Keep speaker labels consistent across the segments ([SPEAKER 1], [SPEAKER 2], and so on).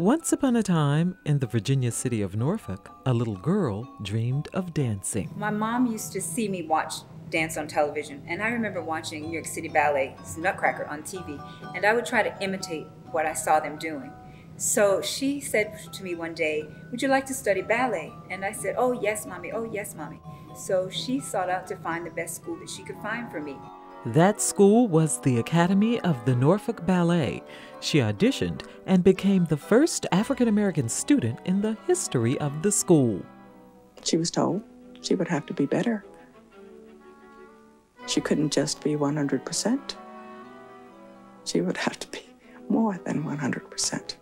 [SPEAKER 1] Once upon a time, in the Virginia city of Norfolk, a little girl dreamed of dancing.
[SPEAKER 2] My mom used to see me watch dance on television, and I remember watching New York City Ballet's Nutcracker on TV, and I would try to imitate what I saw them doing. So she said to me one day, "Would you like to study ballet?" And I said, "Oh yes, Mommy, oh yes, Mommy." So she sought out to find the best school that she could find for me.
[SPEAKER 1] That school was the Academy of the Norfolk Ballet. She auditioned and became the first African-American student in the history of the school.
[SPEAKER 3] She was told she would have to be better. She couldn't just be 100%. She would have to be more than 100%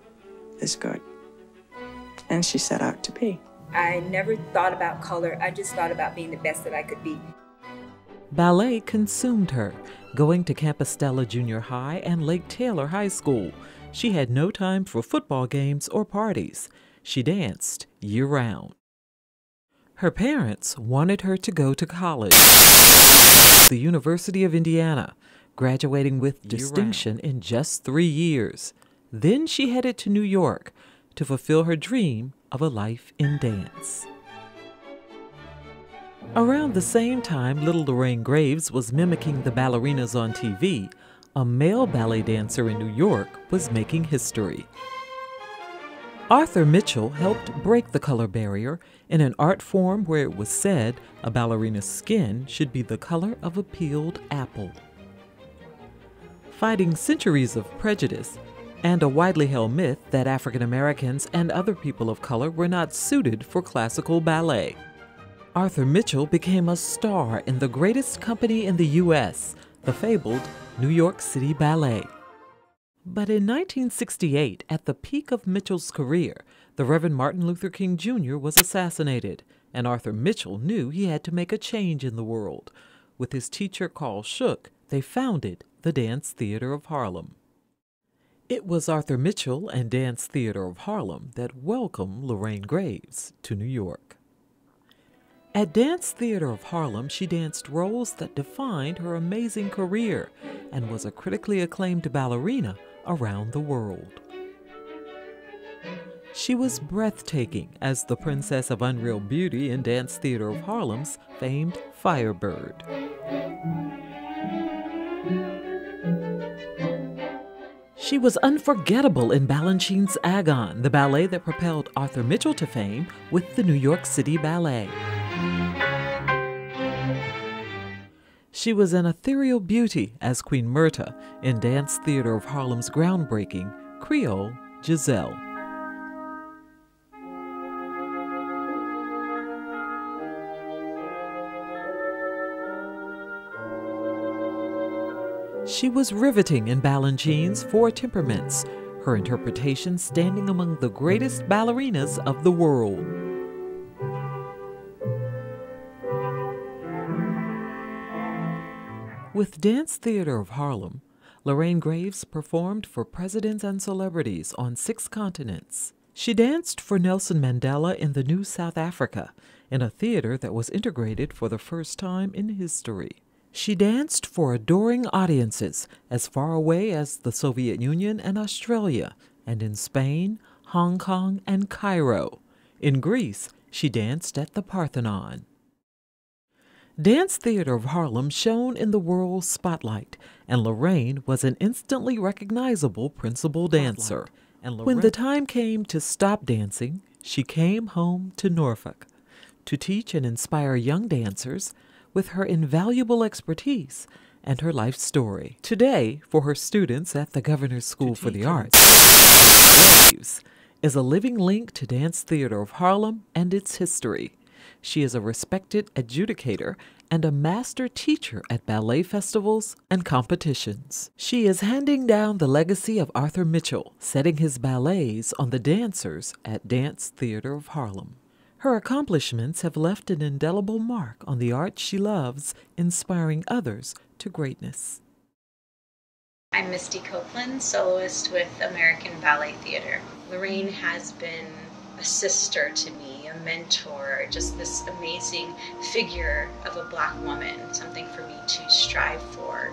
[SPEAKER 3] as good. And she set out to be.
[SPEAKER 2] I never thought about color. I just thought about being the best that I could be.
[SPEAKER 1] Ballet consumed her, going to Campostella Junior High and Lake Taylor High School. She had no time for football games or parties. She danced year-round. Her parents wanted her to go to college, the University of Indiana, graduating with distinction in just 3 years. Then she headed to New York to fulfill her dream of a life in dance. Around the same time little Lorraine Graves was mimicking the ballerinas on TV, a male ballet dancer in New York was making history. Arthur Mitchell helped break the color barrier in an art form where it was said a ballerina's skin should be the color of a peeled apple. Fighting centuries of prejudice and a widely held myth that African Americans and other people of color were not suited for classical ballet, Arthur Mitchell became a star in the greatest company in the U.S., the fabled New York City Ballet. But in 1968, at the peak of Mitchell's career, the Reverend Martin Luther King Jr. was assassinated, and Arthur Mitchell knew he had to make a change in the world. With his teacher Carl Shook, they founded the Dance Theater of Harlem. It was Arthur Mitchell and Dance Theater of Harlem that welcomed Lorraine Graves to New York. At Dance Theater of Harlem, she danced roles that defined her amazing career and was a critically acclaimed ballerina around the world. She was breathtaking as the Princess of Unreal Beauty in Dance Theater of Harlem's famed Firebird. She was unforgettable in Balanchine's Agon, the ballet that propelled Arthur Mitchell to fame with the New York City Ballet. She was an ethereal beauty as Queen Myrta in Dance Theater of Harlem's groundbreaking Creole Giselle. She was riveting in Balanchine's Four Temperaments, her interpretation standing among the greatest ballerinas of the world. With Dance Theater of Harlem, Lorraine Graves performed for presidents and celebrities on 6 continents. She danced for Nelson Mandela in the New South Africa, in a theater that was integrated for the first time in history. She danced for adoring audiences as far away as the Soviet Union and Australia, and in Spain, Hong Kong, and Cairo. In Greece, she danced at the Parthenon. Dance Theater of Harlem shone in the world's spotlight, and Lorraine was an instantly recognizable principal dancer. When the time came to stop dancing, she came home to Norfolk to teach and inspire young dancers with her invaluable expertise and her life story. Today, for her students at the Governor's School for the Arts, Graves is a living link to Dance Theater of Harlem and its history. She is a respected adjudicator and a master teacher at ballet festivals and competitions. She is handing down the legacy of Arthur Mitchell, setting his ballets on the dancers at Dance Theater of Harlem. Her accomplishments have left an indelible mark on the art she loves, inspiring others to greatness.
[SPEAKER 4] I'm Misty Copeland, soloist with American Ballet Theater. Lorraine has been a sister to me, a mentor, just this amazing figure of a Black woman, something for me to strive for.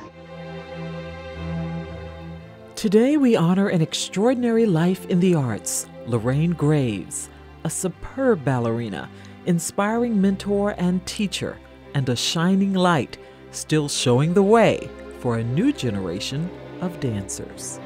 [SPEAKER 1] Today we honor an extraordinary life in the arts, Lorraine Graves, a superb ballerina, inspiring mentor and teacher, and a shining light, still showing the way for a new generation of dancers.